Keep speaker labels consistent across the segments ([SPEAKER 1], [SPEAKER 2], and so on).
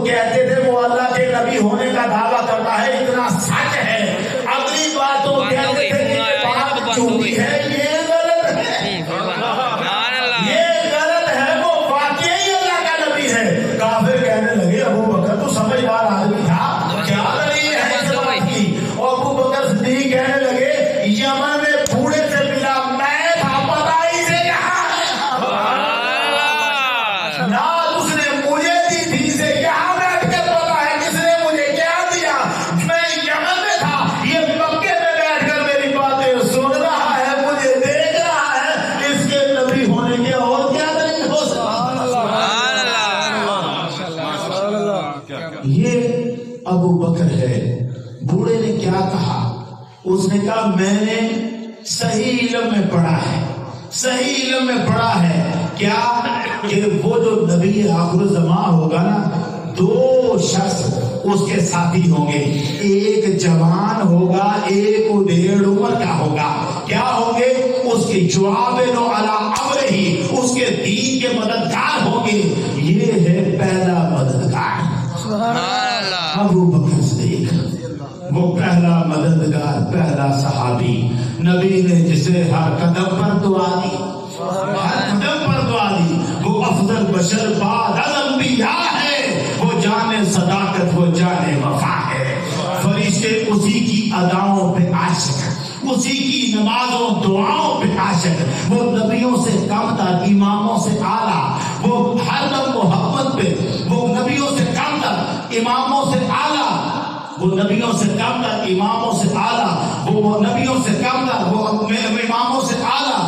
[SPEAKER 1] کہتے تھے وہ اللہ کے نبی ہونے کا دعویٰ کرتا ہے، اتنا سچ ہے۔ اگلی بات تو کہتے تھے کہ بات جھوٹی ہے، یہ غلط ہے، یہ غلط ہے، وہ واقعی اللہ کا نبی ہے۔ کافر کہنے لگے ابو بکر تو سمجھدار آدمی تھا، کیا دلیل ہے اس بات کی؟ اور ابو بکر صدیق کہنے لگے یمن میں بوڑھے سے ملا، میں تھا پتا ہی سے یہاں نہ اس نے مجھے دی تھی سے یہاں بیٹھ کے پتا ہے کس نے مجھے کیا دیا۔ میں یمن میں تھا، یہ مکے میں بیٹھ کر میری باتیں سن رہا ہے، مجھے دیکھ رہا ہے، اس کے نبی ہونے کے اور کیا دلیل ہو سکتی؟ یہ ابو بکر ہے۔ بوڑھے نے کیا کہا؟ اس نے کہا میں نے صحیح علم میں پڑھا ہے، صحیح علم میں پڑھا ہے کیا کہ وہ جو نبی آخر الزمان ہوگا نا، دو شخص اس کے ساتھی ہوں گے، ایک جوان ہوگا، ایک 1.5 عمر کا ہوگا۔ کیا ہوں گے؟ اس کے جواب نو علی امر ہی، اس کے دین کے مددگار ہوں گے۔ یہ ہے پہلا مددگار ابو بکر صدیق، وہ پہلا مددگار، پہلا صحابی، نبی نے جسے ہر قدم پر دعا دی، ہر قدم پر دعا دی۔ وہ افضل بشر بعد الانبیاء ہے، وہ جان صداقت، وہ جان وفا ہے۔ فرشتے اسی کی اداؤں پہ عاشق، اسی کی نمازوں دعاؤں پہ عاشق۔ وہ نبیوں سے کم تھا، اماموں سے اعلیٰ، وہ ہر دم محبت پہ، وہ نبیوں سے کم تھا، اماموں سے اعلیٰ، وہ نبیوں سے کم تھا، اماموں سے اعلیٰ، وہ نبیوں سے کم تھا، وہ اماموں سے اعلیٰ۔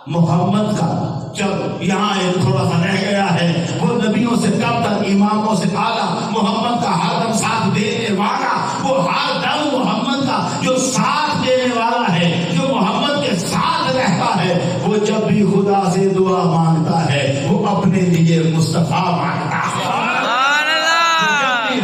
[SPEAKER 1] محمد کا جب یہاں ایک تھوڑا سا رہ گیا ہے، وہ نبیوں سے کم تھا، اماموں سے اعلیٰ۔ محمد کا ہر دم ساتھ دینے والا، وہ ہر دم محمد کا جو ساتھ دینے والا ہے، جو محمد کے ساتھ رہتا ہے، وہ جب بھی خدا سے دعا مانگتا ہے وہ اپنے لیے مصطفیٰ مانگتا ہے۔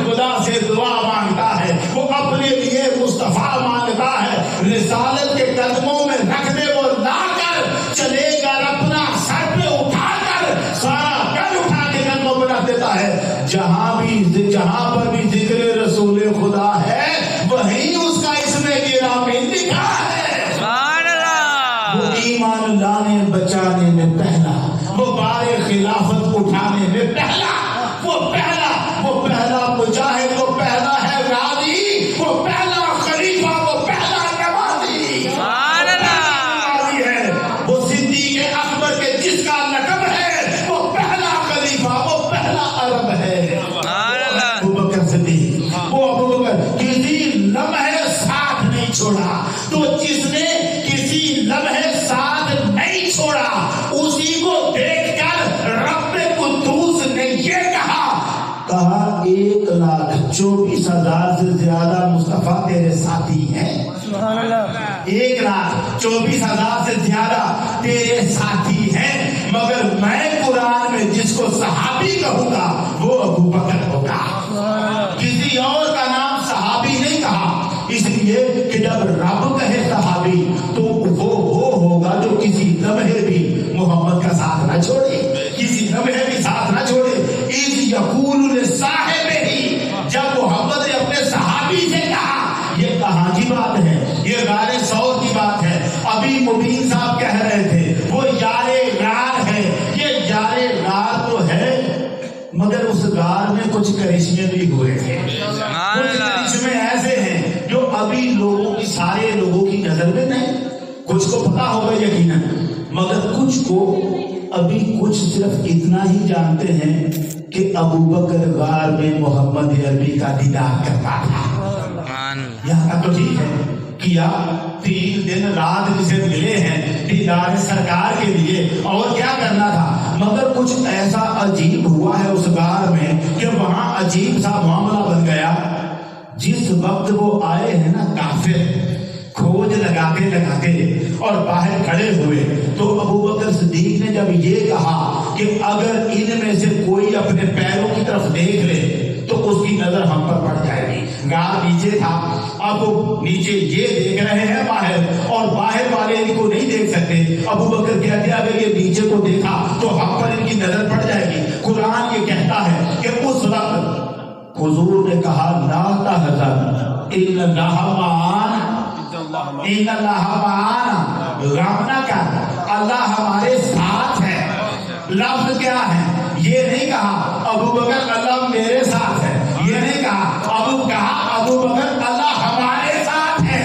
[SPEAKER 1] خدا سے دعا مانگتا ہے وہ اپنے لیے مصطفیٰ مانگتا ہے۔ رسالت کے قدموں میں رکھ دے وہ لا کر چلے گا، اپنا سر پہ اٹھا کر سارا کل اٹھا کے قدموں پہ رکھ دیتا ہے۔ جہاں پر بھی ذکر رسول خدا ہے وہیں اس کا اس میں گرامی لکھا ہے۔ وہ ایمان لانے بچانے میں پہلا، وہ بار خلافت اٹھانے میں پہلا، وہ پہلا مجاہد، وہ پہلا ہے غازی، وہ پہلا خلیفہ، وہ پہلا نمازی ہے، وہ صدیق اکبر کے جس کا لقب ہے وہ پہلا خلیفہ، وہ پہلا عرب ہے، ابو بکر صدیق۔ وہ ابو بکر کسی لمحے ساتھ نہیں چھوڑا، تو جس نے کسی لمحے ساتھ نہیں چھوڑا اسی کو دیکھ کر رب قدوس نے یہ کہا 1,24,000 سے زیادہ مصطفیٰ تیرے ساتھی ہیں۔ 1,24,000 سے زیادہ تیرے ساتھی ہیں، مگر میں قرآن میں جس کو صحابی کہوں گا وہ ابو بکر ہوگا۔ کسی اور کا نام صحابی نہیں کہا، اس لیے کہ جب رب کہے صحابی تو وہ ہوگا جو کسی لمحے بھی محمد کا ساتھ نہ چھوڑے، کسی لمحے بھی ساتھ نہ چھوڑے۔ اذ یقول لصاحبہ، جب محمد نے اپنے صحابی سے کہا، یہ کہاں کی بات ہے؟ یہ غار ثور کی بات ہے۔ ابھی مبین صاحب کہہ رہے تھے وہ یار غار ہے، یہ یار غار تو ہے مگر اس غار میں کچھ کرشمے بھی ہوئے تھے، کچھ کرشمے ایسے ہیں جو ابھی لوگوں کی، سارے لوگوں کی نظر میں نہیں، کچھ کو پتا ہوگا یقیناً، مگر کچھ کو ابھی کچھ صرف اتنا ہی جانتے ہیں کہ ابو بکر غار میں محمد عربی کا دیدار کرتا تھا۔ یہاں تک تو ٹھیک ہے، کیا 3 دن رات جسے ملے ہیں دیدار سرکار کے لیے، اور کیا کرنا تھا، مگر کچھ ایسا عجیب ہوا ہے اس غار میں کہ وہاں عجیب سا معاملہ بن گیا۔ جس وقت وہ آئے ہیں نا کافر، کھوج لگاتے اور باہر کھڑے ہوئے، تو ابو بکر صدیق نے جب یہ کہا کہ اگر ان میں سے کوئی اپنے پیروں کی طرف دیکھ لے تو اس کی نظر ہم پر پڑ جائے گی۔ غار نیچے تھا، اب نیچے یہ دیکھ رہے ہیں باہر، اور باہر والے ان کو نہیں دیکھ سکتے۔ ابو بکر کہتے ہیں اگر یہ نیچے کو دیکھا تو ہم پر ان کی نظر پڑ جائے گی۔ قرآن یہ کہتا ہے کہ اس وقت حضور نے کہا لا تحزن ان اللہ معانا، ان اللہ معانا، غم نہ کر، اللہ ہمارے ساتھ ہے۔ لفظ کیا ہے؟ یہ نہیں کہا ابو بکر اللہ میرے ساتھ ہے، یہ نہیں کہا ابو بکر اللہ ہمارے ساتھ ہے۔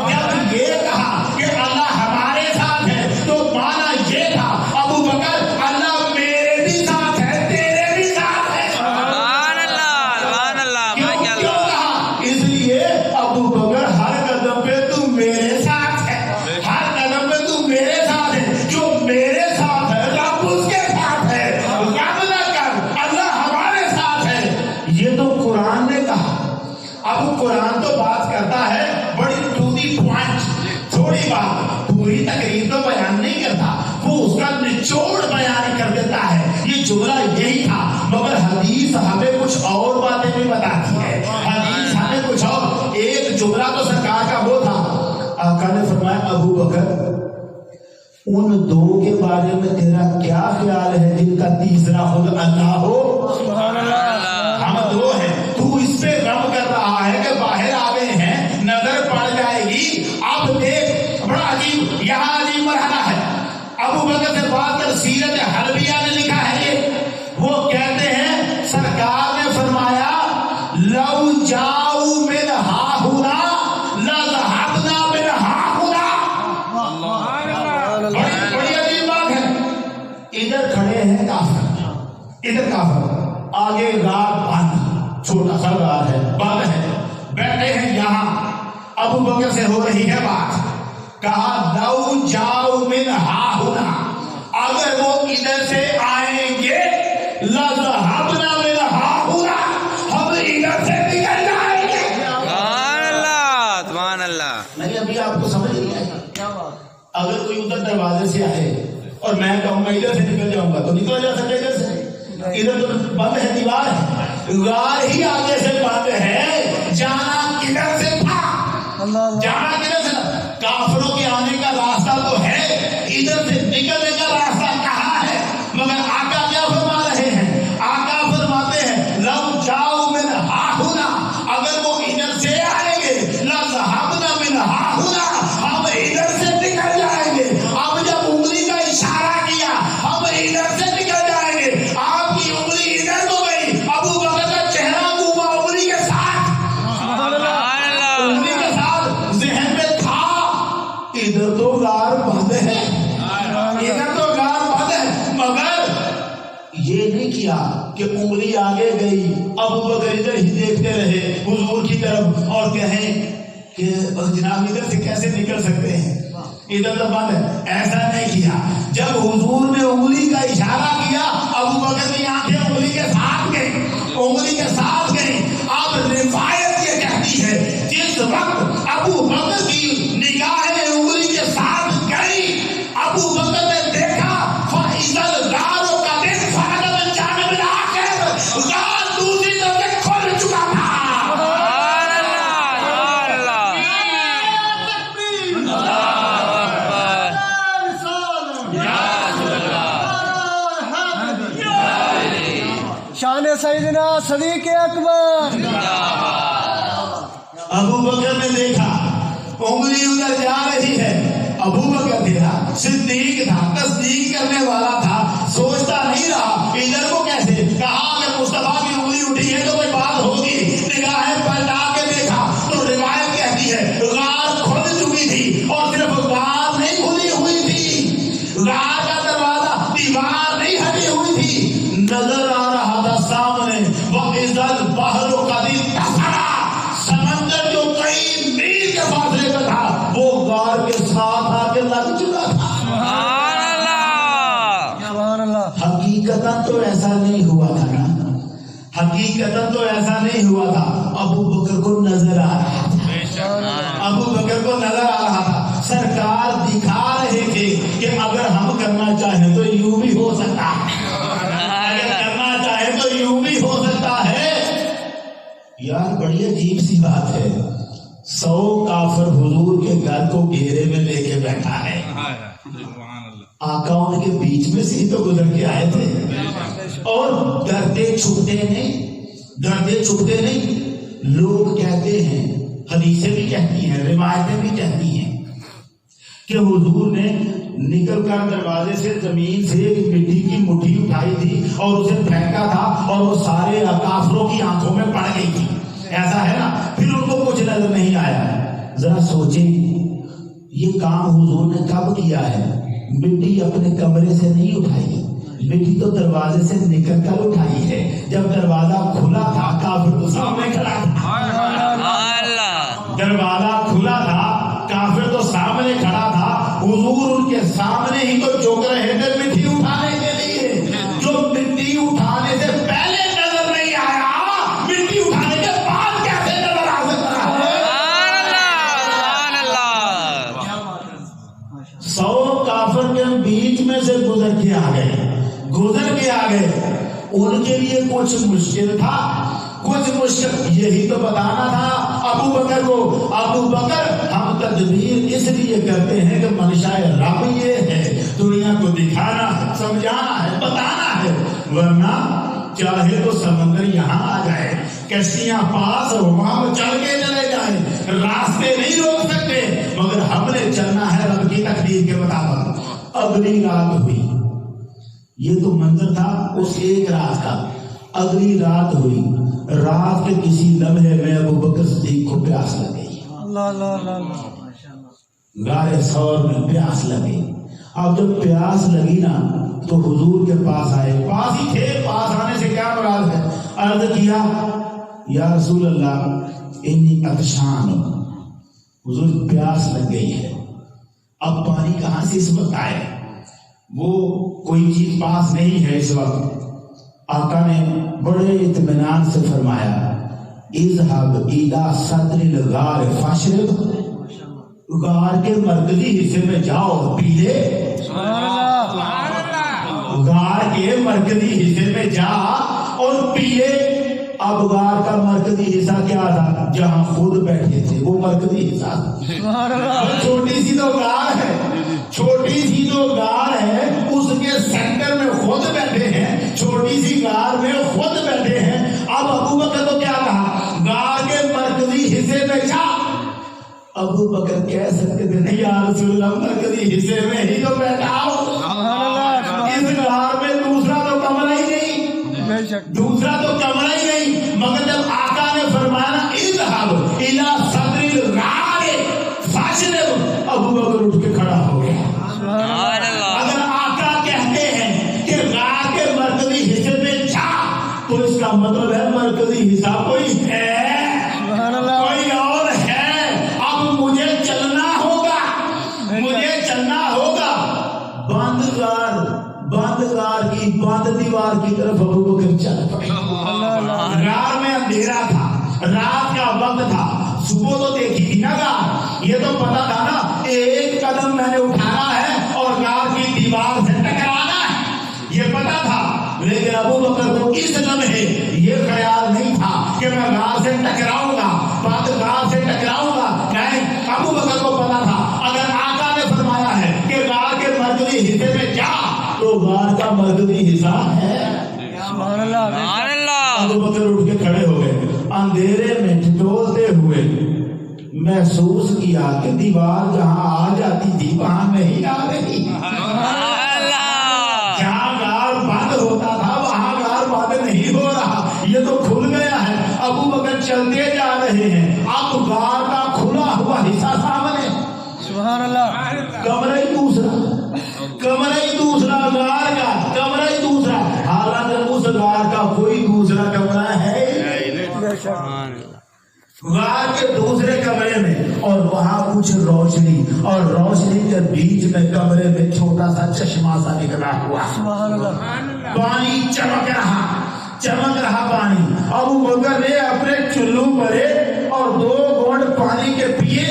[SPEAKER 1] جب یہ کہا کہ اللہ ہمارے ساتھ ہے تو معنی یہ تھا ابو بکر اللہ میرے بھی ساتھ ہے، تیرے بھی ساتھ ہے۔
[SPEAKER 2] سبحان اللہ، سبحان اللہ، ماشاء
[SPEAKER 1] کیوں
[SPEAKER 2] اللہ۔
[SPEAKER 1] کہا؟ اس لیے ابو بکر ہر قدم پہ تو میرے ساتھ ہے، ہر قدم پہ تو میرے ساتھ ہے، جو میرے ساتھ ہے رب اس کے ساتھ ہے، غم نہ کر اللہ ہمارے ساتھ ہے۔ یہ تو قرآن نے کہا۔ اب قرآن تو بات کرتا ہے بڑی ٹو دی پوائنٹ، تھوڑی بات، پوری تقریر تو بیان نہیں کرتا، وہ اس کا نچوڑ بیان کر دیتا ہے۔ یہ جملہ یہی تھا، مگر حدیث ہمیں کچھ اور باتیں بھی بتاتی ہے، حدیث ہمیں کچھ اور۔ ایک جملہ تو سرکار کا وہ تھا، آقا نے فرمایا ابو بکر ان دو کے بارے میں تیرا کیا خیال ہے جن کا تیسرا خود اللہ ہو؟ ہم دو ہیں، تو اس پہ غم کر رہا ہے کہ باہر آ گئے ہیں، نظر پڑ جائے گی۔ اب دیکھ، بڑا عجیب، یہاں عجیب مرحلہ ہے۔ ابو بکر سے بات کر سیرت حلبیہ نے لکھا ہے یہ، وہ کہتے ہیں سرکار نے فرمایا لو جاؤ من ہاہنا لذہبنا من ہاہنا۔ بڑی عجیب بات ہے۔ ادھر کھڑے ہیں کافر، ادھر کافر، آگے غار بند، چھوٹا سا غار ہے، بند ہے، بیٹھے ہیں یہاں، ابو بکر سے ہو رہی ہے بات۔ کہا لو جاؤ من ہاہنا، اگر وہ ادھر سے آئیں گے لذہبنا من ہاہنا، ہم ادھر سے نکل جائیں گے۔
[SPEAKER 2] سبحان اللہ، سبحان اللہ۔
[SPEAKER 1] نہیں ابھی آپ کو سمجھ نہیں آئی کیا بات؟ اگر کوئی ادھر دروازے سے آئے اور میں کہوں گا ادھر سے نکل جاؤں گا تو نکل جا سکے ادھر سے؟ ادھر تو بند ہے، دیوار ہے، غار ہی آگے سے بند ہے، جانا کدھر سے تھا؟ جانا کدھر سے تھا؟ کافروں کے آنے کا راستہ تو ہے، ادھر سے نکلنے کا راستہ کہاں ہے؟ مگر آقا کیا فرما رہے ہیں؟ آقا فرماتے ہیں لو جاؤ من ہاہنا، اگر وہ ادھر سے آئیں گے لذہبنا من ہاہنا، ہم ادھر سے نکل جائیں گے۔ اب جب انگلی کا اشارہ کیا ہم ادھر سے نکل جائیں گے، آپ کی انگلی ادھر کو گئی، ابو بکر کا چہرہ گھوما انگلی کے ساتھ، انگلی کے ساتھ، ذہن میں تھا ادھر تو غار بند ہے، ادھر تو غار بند ہے، مگر یہ نہیں کیا کہ انگلی آگے گئی، ابو بکر ادھر ہی دیکھتے رہے حضور کی طرف اور کہیں کہ جناب ادھر سے کیسے نکل سکتے ہیں، ادھر تو بند ہے۔ ایسا نہیں کیا، جب حضور نے انگلی کا اشارہ کیا ابو بکر کی آنکھیں انگلی کے ساتھ گئی، انگلی کے ساتھ گئی۔ اب روایت یہ کہتی ہے جس وقت ابو بکر کی نگاہیں انگلی کے ساتھ گئی، ابو بکر نے دیکھا فَإِذَا الْغَارُ قَدْ انْفَرَجَ مِنْ جَانِبِ الْآخَرِ، غار دوسری طرف سے کھل چکا تھا۔
[SPEAKER 3] شان سیدنا صدیق اکبر۔
[SPEAKER 1] ابو بکر نے دیکھا انگلی ادھر جا رہی ہے، ابو بکر تھا، صدیق تھا، تصدیق کرنے والا تھا، سوچتا نہیں رہا ادھر کو کیسے، کہا اگر مصطفیٰ کی انگلی اٹھی ہے تو کوئی بات ہوگی، نگاہیں پلٹا کے دیکھا تو روایت کہتی ہے غار کھل چکی تھی، اور صرف غار نہیں کھلی ہوئی تھی، غار کا دروازہ، دیوار نہیں ہٹی ہوئی تھی، نظر آ رہا تھا سامنے وَإِذَا الْبَحْرُ قَدْ اتَّسَعَ، سمندر جو کئی میل کے فاصلے پہ تھا وہ غار کے ساتھ آ کے لگ چکا تھا۔
[SPEAKER 2] سبحان اللہ،
[SPEAKER 3] سبحان اللہ۔
[SPEAKER 1] حقیقتاً تو ایسا نہیں ہوا تھا نا، حقیقتاً تو ایسا نہیں ہوا تھا، ابو بکر کو نظر آ رہا تھا، ابو بکر کو نظر آ رہا تھا، سرکار دکھا رہے تھے کہ اگر ہم کرنا چاہیں تو یوں بھی ہو سکتا ہے، اگر کرنا چاہیں تو یوں بھی ہو سکتا ہے۔ یار بڑی عجیب سی بات ہے، 100 کافر حضور کے گھر کو گھیرے میں لے کے بیٹھا ہے، آقا ان کے بیچ میں سے ہی تو گزر کے آئے تھے، اور ڈرتے چھپتے نہیں، डरते छुपते नहीं। लोग कहते हैं, हदीसें भी कहती हैं, रिवायतें भी कहती हैं कि हुजूर ने निकल कर दरवाजे से जमीन से एक मिट्टी की मुट्ठी उठाई थी और उसे फेंका था और वो सारे काफिरों की आंखों में पड़ गई थी। ऐसा है ना, फिर उनको कुछ नजर नहीं आया। जरा सोचें, ये काम हुजूर ने कब किया है? मिट्टी अपने कमरे से नहीं उठाई, मिट्टी तो दरवाजे से निकल कर उठाई है। जब दरवाजा खुला था, काफिर तो सामने खड़ा था। दरवाजा खुला था, काफिर तो सामने खड़ा था। हुजूर उनके सामने ही तो झुक रहे थे मिट्टी उठाने के लिए। जो मिट्टी उठाने से पहले नजर नहीं आया, मिट्टी उठाने के बाद कैसे नजर आ सकता है? 100 काफिर के बीच में से गुजर के आ गए। उनके लिए कुछ मुश्किल था, कुछ मुश्किल यही तो बताना था अबू बकर को। अबू बकर, हम तदबीर इसलिए करते हैं कि मनशाए रब ये है, दुनिया को दिखाना है, समझाना है, बताना है। वरना चाहे तो समंदर यहाँ आ जाए, कश्तियां पास हो, वहां चल के चले जाए, रास्ते नहीं रोक सकते, मगर हमने चलना है रब की तकदीर के मुताबिक। अगली रात हुई, ये तो मंजर था उस एक रात का। अगली रात हुई, रात के किसी लम्हे में अबू बकर सिद्दीक को प्यास लग गई। गारे सौर में प्यास लगी। अब जब प्यास लगी ना तो हुजूर के पास आए, पास ही थे। पास आने से क्या मुराद है? अर्ज किया, या रसूल अल्लाह इन्नी अतशान, हुजूर प्यास लग गई है, अब पानी कहां से इस वक्त आए? वो कोई चीज पास नहीं है इस वक्त। आका ने बड़े इत्मीनान से फरमाया, इज़हब इला सदरिल गार फशरब, गार के मरकजी हिस्से में जाओ और पी ले। गार के मरकजी हिस्से में जा और पी ले। अब गार का मरकजी हिस्सा क्या था? जहां खुद बैठे थे वो मरकजी हिस्सा। छोटी सी तो गार है, छोटी सी जो गार है उसके सेंटर में खुद बैठे हैं, छोटी सी गार में खुद बैठे हैं। अब अबू बकर तो क्या कहा? गार के मरकजी हिस्से में जा। अबू बकर कह सकते थे, नहीं यार रसूलुल्लाह, मरकजी हिस्से में ही तो बैठा हूं, इस गार में दूसरा तो कमरा ही नहीं, दूसरा तो कमरा ही नहीं। मगर जब आका ने फरमाया इज़हब इला सदरिल गार फशरब, अबू बकर उठ के खड़ा हो गया। अगर आका कहते हैं कि गार के मरकजी हिस्से में जा, तो इसका मतलब है मरकजी हिस्सा कोई है, कोई और है। अब मुझे चलना होगा, मुझे चलना होगा। बंद गार की बंद दीवार की तरफ अबू बकर चल पड़े। गार में अंधेरा था, रात का वक्त था, सुबह तो देखी थी ना गार, ये तो पता था ना एक कदम मैंने उठाना है और गार की दीवार से टकराना है, ये पता था। लेकिन अबू बकर को इस लम्हे ये ख्याल नहीं था कि मैं गार से टकराऊंगा, बाद गार से टकराऊंगा। नहीं, अबू बकर को पता था अगर आका ने फरमाया है कि गार के मरकजी हिस्से में जा, तो गार का मरकजी हिस्सा है। अबू बकर उठ के खड़े हो गए। अंधेरे में ठिठोलते हुए महसूस किया कि दीवार जहां आ जाती थी वहां नहीं आ रही। जहां गार बंद होता था वहां गार बंद नहीं हो रहा, ये तो खुल गया है। अबू बकर चलते जा रहे हैं, अब गार का खुला हुआ हिस्सा सामने, कमरा ही दूसरा, कमरा ही दूसरा, गार का कमरा ही दूसरा। हालांकि उस गार का कोई दूसरा कमरा है गार के दूसरे कमरे में, और वहां कुछ रोशनी, और रोशनी के बीच में कमरे में छोटा सा चश्मा सा निकला हुआ, पानी चमक रहा पानी। अबू बकर ने अपने चुल्लू भरे और 2 घूंट पानी के पिए।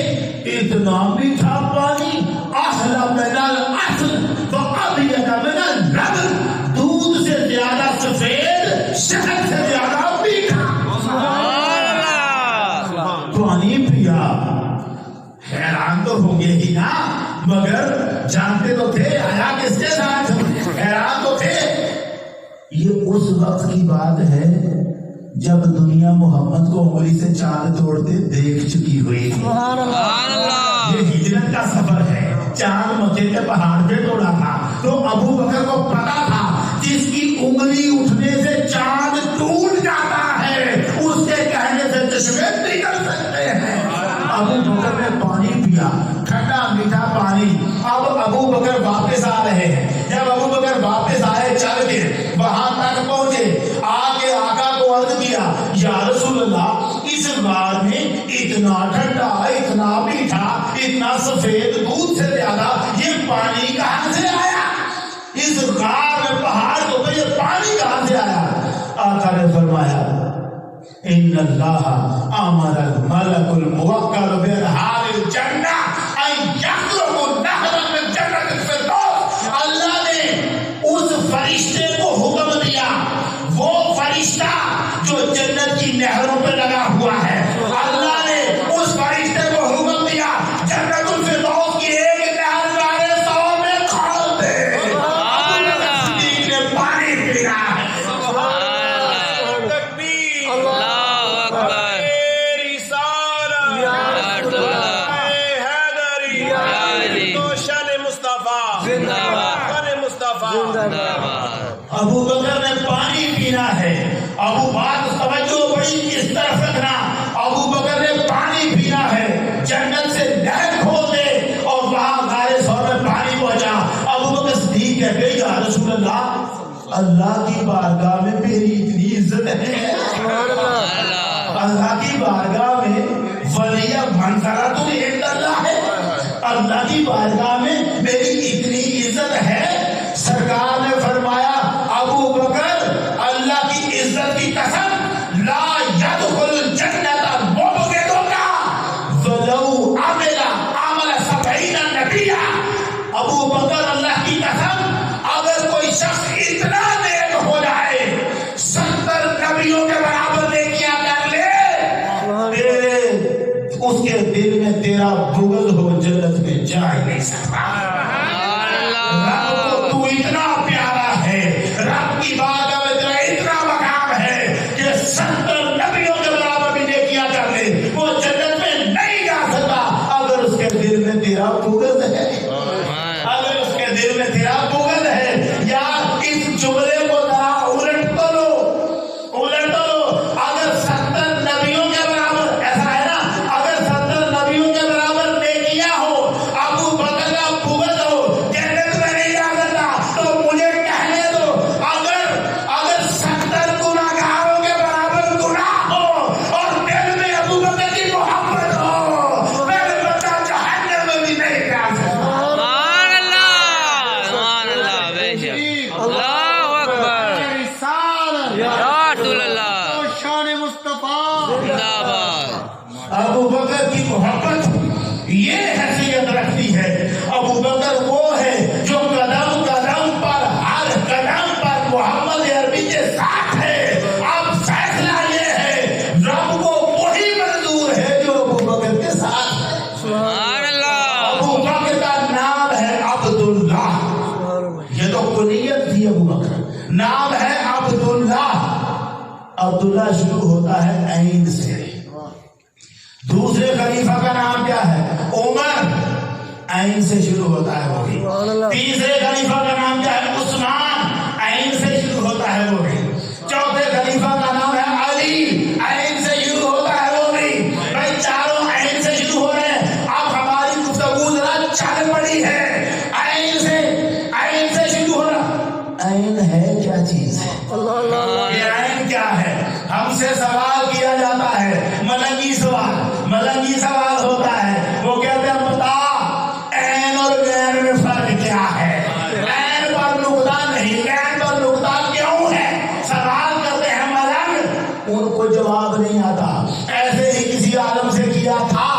[SPEAKER 1] इतना मीठा पानी, अहला मिनल अस्ल व अबयद मिनल लबन, दूध से ज्यादा सफेद, शहद से ज्यादा मीठा पानी पिया। हैरान तो होंगे ही ना, मगर जानते तो थे आया किसके साथ, हैरान तो थे। ये उस वक्त की बात है जब दुनिया मोहम्मद को उंगली से चांद तोड़ते देख चुकी हुई थी।
[SPEAKER 3] सुभान अल्लाह।
[SPEAKER 2] सुभान अल्लाह।
[SPEAKER 1] ये हिजरत का सफर है। चांद मक्के के पहाड़ पे तोड़ा था तो अबू बकर को पता था जिसकी उंगली उठने से चांद टूट जाता है उसके कहने से चश्मे निकल सकते हैं। अबू बकर ने पानी पिया, ठंडा मीठा पानी। अब अबू बकर वापस आ रहे हैं। जब अबू बकर वापस आए चल के वहां तक पहुंचे, आके आका को अर्ज किया, या रसूल अल्लाह इस गार में इतना ठंडा, इतना मीठा, इतना सफेद दूध से ज्यादा ये पानी कहां से आया? इस गार में पहाड़ के ऊपर ये पानी कहां से आया? आका ने फरमाया, इन्नल्लाह अमरल मलकुल मुवक्कल बिरहालिल जन्नह अन यखलुकु नहरन मिन जन्नतिल फिरदौस। अल्लाह ने उस फरिश्ते को हुक्म दिया, वो फरिश्ता जो जन्नत की नहरों पे लगा हुआ है, अल्लाह ने उस फरिश्ते को हुक्म दिया जन्नतुल फिरदौस की एक नहर वाले 100 में खोल दे। सिद्दीक ने पानी पीना है।
[SPEAKER 2] अल्लाहु अकबर।
[SPEAKER 1] अबू बकर ने पानी पीना है। अबू बात समझो बड़ी इस तरफ रखना। अबू बकर ने पानी पीना है, जन्नत से नहर खोल दे और वहां गारे सौर में पानी पहुंचा। अबू बकर सिद्दीक कह गए, या रसूल अल्लाह, अल्लाह की बारगाह में मेरी इतनी इज्जत है, अल्लाह की बारगाह में वलिया मंजरा तो अल्लाह है, अल्लाह की बारगाह में मेरी इतनी इज्जत है। सरकार ने फरमाया, अबू बकर अल्लाह की इज्जत की कसम, ला यदखुल जन्नत मुबगिदुका वलौ अमिला अमल 70 नबिया। अबू बकर अल्लाह की कसम, अगर कोई शख्स इतना नेक हो जाए 70 नबियों के बराबर नेकियां कर ले, तेरे उसके दिल में तेरा बुग़्ज़ हो जन्नत में जा ही नहीं सकता। रब को तू इतना प्यारा है, रब की बात में तेरा इतना मकाम है कि 70 नबियों के बराबर भी नेकियां कर ले, वो जन्नत में नहीं जा सकता अगर उसके दिल में तेरा बुग़्ज़ है, अगर उसके दिल में तेरा बुग़्ज़ है। या इस जुमले को जरा उलट तो लो, उलट तो लो। अगर 70 नबियों के बराबर, ऐसा है ना, अगर 70 नबियों के बराबर नेकियां हो, अबू बकर का बुग़्ज़ हो, जन्नत में नहीं जा सकता, तो मुझे कहने दो, अगर 70 गुनाहगारों के बराबर गुनाह हो और दिल में अबू बकर की मोहब्बत हो, मेरे बच्चा जहन्नम में भी नहीं जा सकता।
[SPEAKER 2] सुभान अल्लाह बेशक। अल्लाहु अकबर। या रसूल अल्लाह।
[SPEAKER 3] शान मुस्तफा।
[SPEAKER 2] जिंदाबाद।
[SPEAKER 1] अबू बकर की मोहब्बत ये हैसियत रखती है। अबू बकर वो है जो कदम कदम पर, हर कदम पर मोहम्मद अरबी के साथ है। अब फैसला ये है, रब को वही मंजूर है जो अबू बकर के साथ है।
[SPEAKER 2] सुभान अल्लाह।
[SPEAKER 1] अबू बकर का नाम है अब्दुल्लाह, ये तो कुनियत थी अबू बकर, नाम है अब्दुल्लाह। अब्दुल्लाह शुरू होता है ऐन से। दूसरे खलीफा का नाम क्या है? उमर, ऐन से शुरू होता है वो भी। तीसरे खलीफा का नाम क्या है? उस्मान, ऐन से शुरू होता है वो भी। चौथे खलीफा का नाम है अली, ऐन से शुरू होता है वो भी। भाई चारों ऐन से शुरू हो रहे हैं। अब हमारी गुफ्तगू जरा चल पड़ी है, ऐन से शुरू हो रहा। ऐन है क्या चीज है? ये ऐन क्या है? हमसे सवाल किया जाता है, मलंगी सवाल होता है। वो कहते हैं बता ऐन और गैर में फर्क क्या है? ऐन पर नुक्ता नहीं, गैर पर नुक्ता क्यों है? सवाल करते हैं मलंग, उनको जवाब नहीं आता। ऐसे ही किसी आलम से किया था,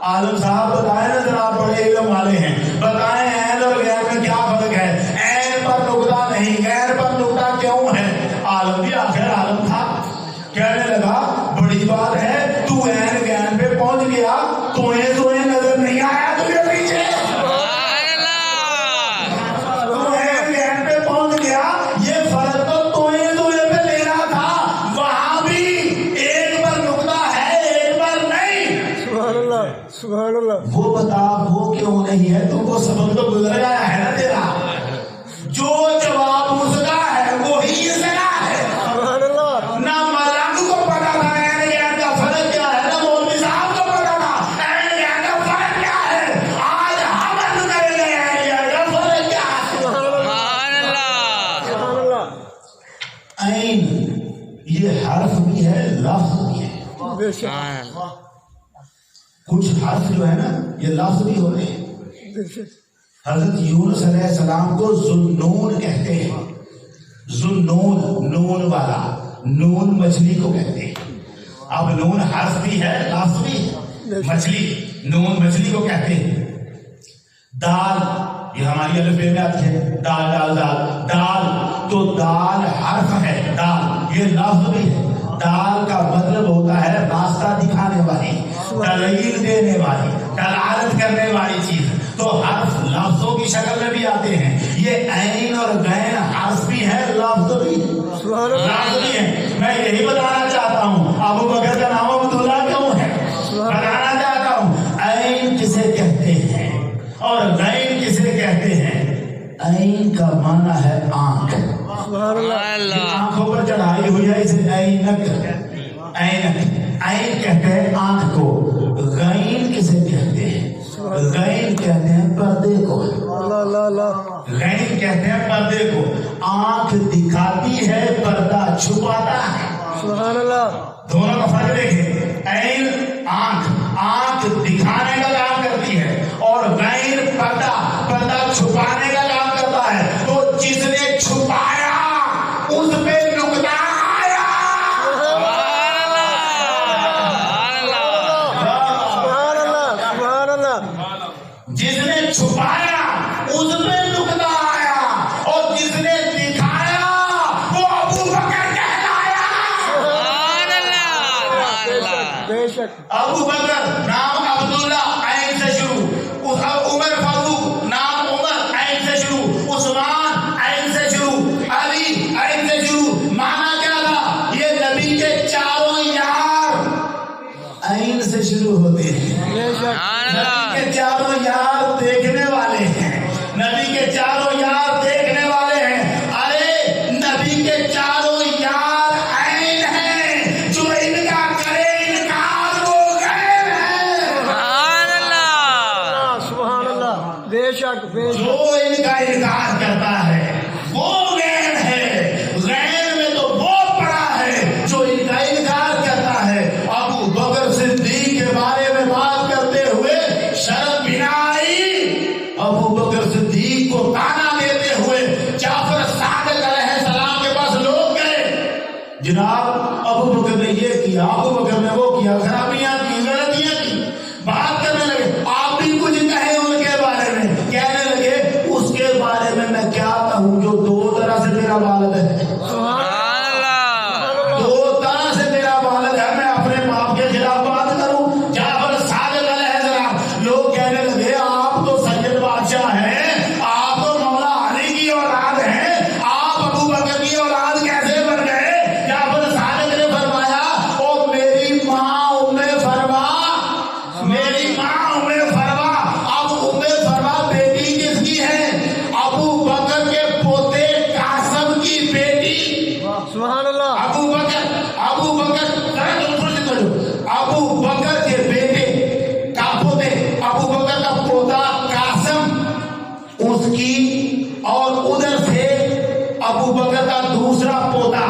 [SPEAKER 1] आलम साहब बताए ना, जरा बड़े इल्म वाले हैं, बताएं ऐन और गैर में क्या फर्क है? ऐन पर नुक्ता नहीं, गैर पर नुक्ता क्यों है? आलम भी आखिर आलम था, कहने लगा बड़ी बात है, तू ऐन ज्ञान पे पहुंच गया, तुम्हें नजर नहीं आया तुझे पीछे? तू ऐन ज्ञान पे पहुंच गया, ये फर्क तो तुम्हें पे लेना था। वहां भी
[SPEAKER 3] सुभान अल्लाह।
[SPEAKER 1] वो बता वो क्यों नहीं है, तुमको सबक तो गुजर गया है ना तेरा। जो जवाब उसका है वही इसका है।
[SPEAKER 3] सुभान अल्लाह।
[SPEAKER 1] ना मलंग को पता था ऐन ज्ञान का फर्क क्या है, ना मौलवी साहब को पता था ऐन ज्ञान का फर्क क्या है। आज हम अर्ज करेंगे ऐन ज्ञान का फर्क क्या है।
[SPEAKER 2] सुभान अल्लाह।
[SPEAKER 3] सुभान अल्लाह।
[SPEAKER 1] ऐन ये हर्फ भी है, लफ्ज भी है।
[SPEAKER 3] बेशक
[SPEAKER 2] सुभान अल्लाह।
[SPEAKER 1] कुछ हर्फ जो है ना ये लफ्ज भी होते हैं।
[SPEAKER 3] बेशक
[SPEAKER 1] हजरत यूनुस अलैहिस्सलाम को जुन्नून कहते हैं। जुन्नून नून वाला, नून मछली को कहते हैं। अब नून हर्फ भी है, लफ्ज भी है। मछली, नून मछली को कहते हैं। दाल ये हमारी अलफबे में आती है, दाल दाल दाल दाल, तो दाल हर्फ है, दाल ये लफ्ज भी है। दाल का मतलब होता है रास्ता दिखाने वाली, दलील देने वाली, दलालत करने वाली चीज। तो हर्फ लफ्जों की शक्ल में भी आते हैं। ये ऐन और गैन हर्फ भी है, लफ्ज भी है।
[SPEAKER 3] सुभान अल्लाह।
[SPEAKER 1] लफ्ज भी है। मैं यही बताना चाहता हूँ, अबू बकर का नाम अब्दुल्ला क्यों है, बताना चाहता हूँ। ऐन किसे कहते हैं और गैन किसे कहते हैं। ऐन का माना है आंख।
[SPEAKER 3] सुभान अल्लाह।
[SPEAKER 1] आंखों पर चढ़ाई हुई है, इसे ऐनक, ऐनक, ऐन कहते हैं आंख को। गैन किसे कहते हैं, गैन कहते हैं पर्दे को।
[SPEAKER 3] अल्लाह अल्लाह अल्लाह।
[SPEAKER 1] गैन कहते हैं पर्दे को। आंख दिखाती है, पर्दा छुपाता है।
[SPEAKER 3] सुभान अल्लाह।
[SPEAKER 1] दोनों का फर्क देखें। ऐन आंख, आंख दिखाने का काम करती है और गैर पर्दा, पर्दा छुपाने का काम करता है। तो जिसने छुपाया उस पे नुकता आया।
[SPEAKER 3] सुभान अल्लाह। सुभान अल्लाह।
[SPEAKER 1] जिसने छुपाया उस पे नुकता आया और जिसने दिखाया वो अबू बकर कहलाया।
[SPEAKER 2] सुभान अल्लाह। सुभान अल्लाह।
[SPEAKER 3] बेशक
[SPEAKER 1] अबू बकर नाम अब्दुल्ला, ऐन से शुरू। उमर फारूक नाम उमर, ऐन से शुरू। उस्मान ऐन से शुरू। अली ऐन से शुरू। माना क्या था, ये नबी के चारों यार ऐन से शुरू होते हैं।
[SPEAKER 3] बेशक
[SPEAKER 2] सुभान अल्लाह।
[SPEAKER 1] नबी के चारों यार देखने वाले हैं। नबी के चारों यार देखने वाले हैं। अरे नबी के चारों यार ऐन हैं, जो इनका करे इनकार वो गैर है।
[SPEAKER 2] सुभान अल्लाह।
[SPEAKER 3] सुभान अल्लाह। बेशक बेशक।
[SPEAKER 1] जो इनका इनकार करता है वो गैर है। गैर में तो वो पड़ा है जो इनका इनकार करता है। अबू बकर सिद्दीक के बारे में बात करते हुए शर्म भी ना आई। अबू बकर सिद्दीक को ताना देते हुए जाफर सादिक अलैहिस्सलाम के पास लोग गए। जनाब अबू बकर ने ये किया, अबू बकर ने वो किया, खराबियां की, गलतियां की। बात करने लगे, आप भी कुछ कहे उनके बारे में। कहने लगे उसके बारे में मैं क्या कहूँ जो दो तरह से मेरा वालिद है।
[SPEAKER 2] सुभान अल्लाह।
[SPEAKER 1] दो तरह से मेरा वालिद है, मैं अपने बाप के खिलाफ बात करूं। जाफर सादिक अलैहिस्सलाम। लोग कहने लगे आप तो सैयद बादशाह हैं, आप तो मौला अली की औलाद हैं, आप अबू बकर की औलाद कैसे बन गए। जाफर सादिक ने फरमाया ओ मेरी माँ उम्मे फरवा, मेरी माँ उम्मे फरवा। अब उम्मे फरवा बेटी किसकी है, अबू बकर के पोते कासम की बेटी।
[SPEAKER 3] सुभान अल्लाह।
[SPEAKER 1] अबू बकर, अबू बकर अबू बकर के बेटे का पोते, अबू बकर का पोता कासम उसकी, और उधर से अबू बकर का दूसरा पोता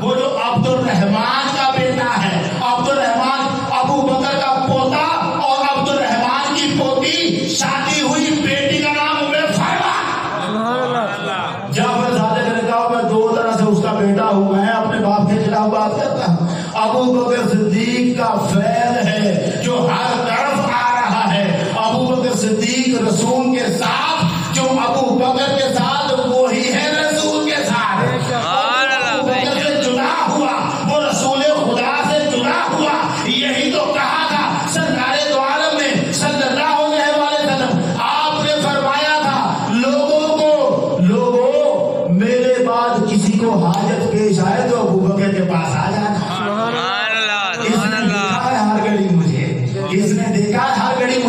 [SPEAKER 1] वो जो अब्दुल रहमान का बेटा है। अब्दुल रहमान अबू बकर का पोता और अब्दुल रहमान की पोती, शादी हुई बेटी का नाम उम्मे फरवा।
[SPEAKER 3] सुभान अल्लाह।
[SPEAKER 1] जाफर सादिक ने कहा मैं दो तरह से उसका बेटा हूं, मैं अपने बाप के खिलाफ बात करता हूं। अबू बकर सिद्दीक का फैल है जो हर तरफ आ रहा है। अबू बकर सिद्दीक रसूल के साथ, जो अबू बकर के साथ वही है रसूल के साथ।
[SPEAKER 2] सुभान अल्लाह।
[SPEAKER 1] अबू बकर से जुड़ा हुआ वो रसूल खुदा से जुड़ा हुआ। यही तो कहा था सरकारे दो आलम में सल्लल्लाहु अलैहि वसल्लम। आपने फरमाया था लोगों मेरे बाद किसी को हाजत पेश आए तो अबू बकर के पास आ जाना।
[SPEAKER 2] सुभान अल्लाह।
[SPEAKER 1] इसने
[SPEAKER 2] सुभान
[SPEAKER 1] देखा
[SPEAKER 2] अल्लाह।
[SPEAKER 1] है हर घड़ी मुझे, इसने देखा है हर घड़ी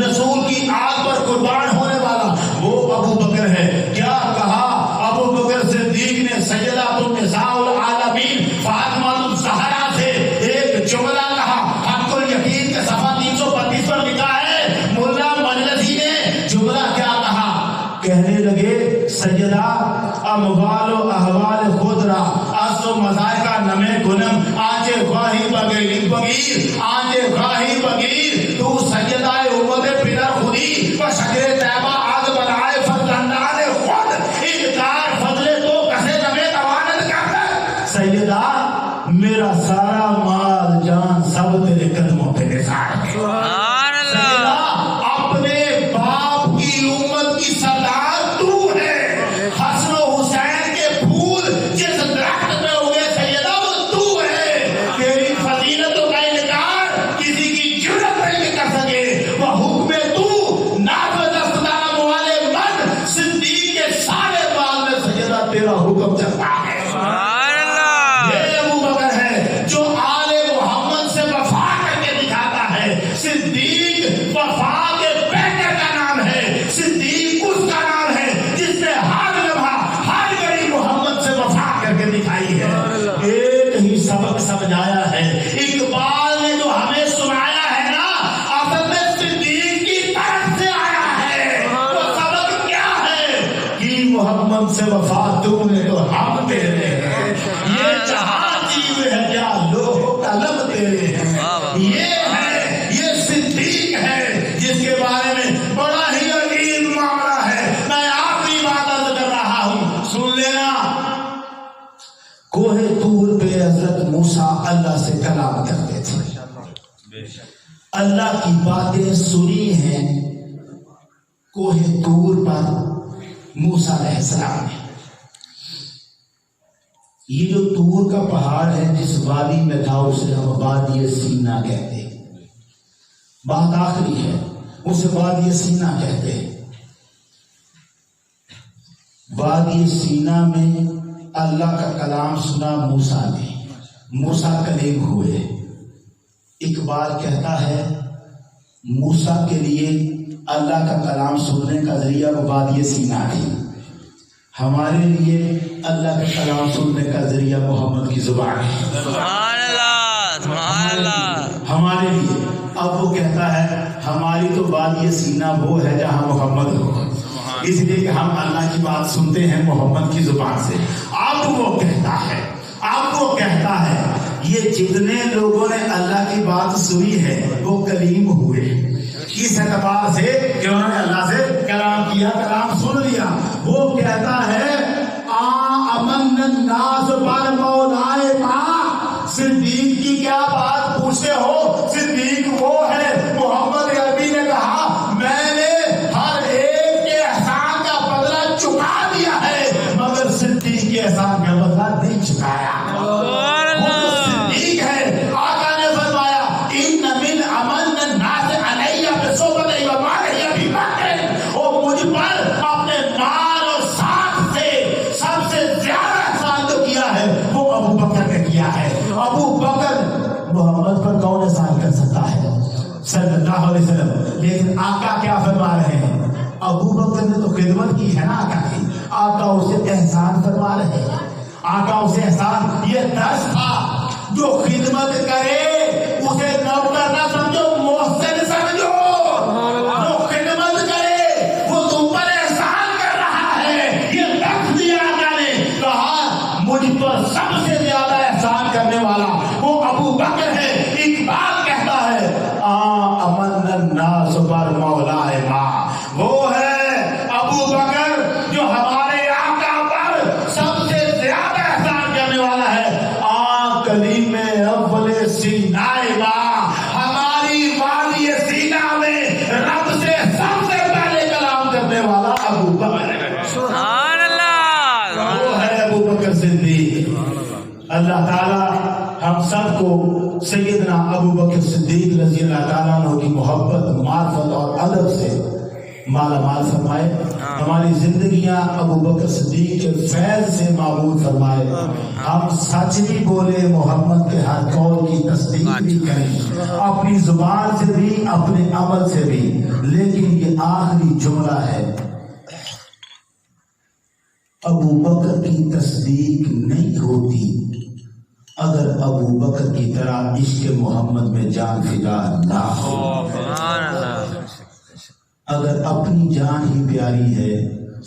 [SPEAKER 1] رسول کی آگ پر قربان ہونے والا وہ ابو بکر ہے. کیا کہا ابو بکر صدیق نے سیدہ النساء العالمین فاطمہ الزہرا سے ایک جملہ کہا. حق الیقین کے صفحہ 332 پر لکھا ہے مولا مجلسی نے جملہ کیا کہا. کہنے لگے سیدہ اموال و احوال خودرا از و مزائقہ نمے گنم آنچے خواہی بغیر آنچے خواہی بغیر تو سیدہ امت پدر خودی و شکر طیبہ آگ بنائے فضلندان خود انکار فضلے تو کسے نمے توانت کرتا. سیدہ میرا سارا مال جان سب تیرے قدموں پہ نثار ہے.
[SPEAKER 2] سبحان اللہ.
[SPEAKER 1] اپنے باپ کی امت کی سردار تو ہے. حسن و حسین کے پھول جس درخت پہ ہوئے سیدہ وہ تو ہے. تیری فضیلتوں کا انکار کسی کی جرت نہیں کر سکے. وہ حکم تو نافذ استدام والے من صدیق کے سارے بال میں سیدہ تیرا حکم چلتا ہے.
[SPEAKER 2] سبحان اللہ.
[SPEAKER 1] یہ ابو بکر ہے جو آل محمد سے وفا کر کے دکھاتا ہے. صدیق وفا کے بیٹے کا نام ہے. صدیق اس کا نام ہے جس نے ہر لمحہ ہر گھڑی محمد سے وفا کر کے دکھائی ہے. ایک ہی سبق سمجھایا ہے. اقبال نے جو ہمیں سنایا ہے نا اصل میں صدیق کی طرف سے آیا ہے. وہ سبق کیا ہے کہ محمد سے وفا تم نے تو ہم تیرے ہیں. یہ جہاں چیز ہے کیا لوہ قلم تیرے ہیں. یہ ہے یہ صدیق ہے جس کے بارے میں بڑا ہی عظیم معاملہ ہے. میں آخری بات عرض کر رہا ہوں سن لینا. کوہ طور پہ حضرت موسیٰ اللہ سے کلام کرتے تھے. اللہ کی باتیں سنی ہیں کوہ طور پر موسیٰ علیہ السلام نے. یہ جو طور کا پہاڑ ہے جس وادی میں تھا اسے ہم وادی سینا کہتے ہیں. بات آخری ہے اسے وادی سینا کہتے ہیں. وادی سینا میں اللہ کا کلام سنا موسیٰ نے. موسیٰ کلیم ہوئے. اقبال کہتا ہے موسیٰ کے لیے اللہ کا کلام سننے کا ذریعہ وادی سینا تھی. ہمارے لیے اللہ کا کلام سننے کا ذریعہ محمد کی زبان ہے.
[SPEAKER 2] سبحان اللہ. سبحان اللہ.
[SPEAKER 1] ہمارے لیے اب وہ کہتا ہے ہماری تو وادی سینا وہ ہے جہاں محمد ہو. اس لیے کہ ہم اللہ کی بات سنتے ہیں محمد کی زبان سے. اب وہ کہتا ہے یہ جتنے لوگوں نے اللہ کی بات سنی ہے وہ کلیم ہوئے. اس اعتبار سے کہ انہوں نے اللہ سے کلام کیا کلام سن لیا. وہ کہتا ہے امن الناس پر مولائے ماں. صدیق کی کیا بات پوچھتے ہو. صدیق وہ ہے محمد عربی نے کہا میں نے ہر ایک کے احسان کا بدلہ چکا دیا ہے مگر صدیق کے احسان کا بدلہ نہیں چکایا.
[SPEAKER 2] سبحان اللہ.
[SPEAKER 1] صدیق ہے. آقا نے فرمایا ان من امن الناس علیہ بصحبت و مالہ ابی بکر. اور مجھ پر اپنے مال اور ساتھ سے سب سے زیادہ احسان جو کیا ہے وہ ابو بکر نے کیا ہے. ابو بکر محمد پر کون احسان کر سکتا ہے صلی اللہ علیہ وسلم. لیکن آقا کیا فرما رہے ہیں ابو بکر نے تو خدمت کی ہے نا آقا کی. آقا اسے احسان فرما رہے ہیں. آقا اسے احسان یہ درس تھا جو خدمت کرے اسے نوکر نہ سمجھو محسن سمجھو. جو خدمت کرے وہ تم پر احسان کر رہا ہے. یہ درس دیا آقا نے. کہا مجھ پر سب سے زیادہ احسان کرنے والا وہ ابو بکر ہے. اقبال کہتا ہے امن الناس پر مولائے ماں. وہ ہے ابو بکر جو ہمارے آقا پر سب سے زیادہ احسان کرنے والا ہے. کلیم اول سینا ماں. ہماری وادی سینا میں رب سے سب سے پہلے کلام کرنے والا ابو بکر ہے.
[SPEAKER 2] سبحان اللہ.
[SPEAKER 1] وہ ہے ابو بکر صدیق. اللہ تعالی ہم سب کو سیدنا ابو بکر صدیق رضی اللہ تعالیٰ عنہ کی محبت معرفت اور ادب سے माला माल फरमाए, हमारी जिंदगियां अबू बकर सिद्दीक के फैज से मामूल फरमाए। हम सच भी बोले, मोहम्मद के हर कौल की तस्दीक भी करें, अपनी जुबान से भी अपने अमल से भी। लेकिन ये आखिरी जुमला है, अबू बकर की तस्दीक नहीं होती अगर अबू बकर की तरह इश्क मोहम्मद में जान फिदा ना हो। अगर अपनी जान ही प्यारी है,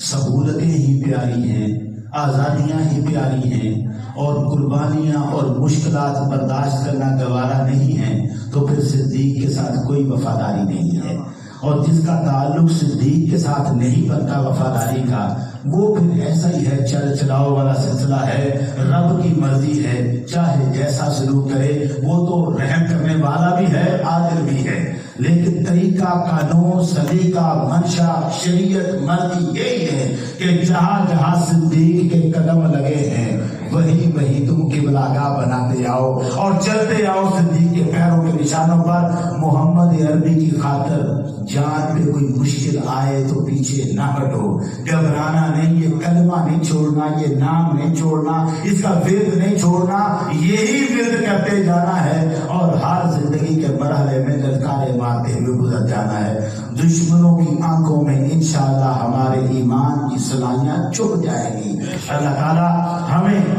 [SPEAKER 1] सहूलतें ही प्यारी हैं, आज़ादियाँ ही प्यारी हैं और कुर्बानियाँ और मुश्किलात बर्दाश्त करना गवारा नहीं है, तो फिर सिद्दीक के साथ कोई वफादारी नहीं है। और जिसका ताल्लुक सिद्दीक के साथ नहीं बनता वफादारी का, वो फिर ऐसा ही है, चल चलाओ वाला सिलसिला है। रब की मर्जी है, चाहे जैसा सलूक करे। वो तो रहम करने वाला भी है, आदिल भी है, लेकिन तरीका, कानून, सलीका, मंशा, शरीयत, मर्जी यही है कि जहाँ जहाँ सिद्दीक के कदम लगे हैं वही वही तुम किबलागाह बनाते आओ और चलते आओ सिद्दीक के पैरों के निशानों पर। मोहम्मद अरबी की खातिर जान पे कोई मुश्किल आए तो पीछे ना हटो, घबराना नहीं, ये कलमा नहीं छोड़ना, ये नाम नहीं छोड़ना, इसका विर्द नहीं छोड़ना, यही विर्द करते जाना है और हर जिंदगी के मरहले में ललकारे मारते हुए गुजर जाना है। दुश्मनों की आंखों में इंशाअल्लाह हमारे ईमान की सलाइयां चुभ जाएंगी। अल्लाह ताला हमें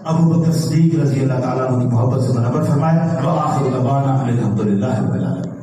[SPEAKER 1] अबू बकर सिद्दीक रज़ी अल्लाह ताला की मोहब्बत से बराबर फरमाए। व आखिर दवाना अल्हम्दुलिल्लाहि रब्बिल आलमीन।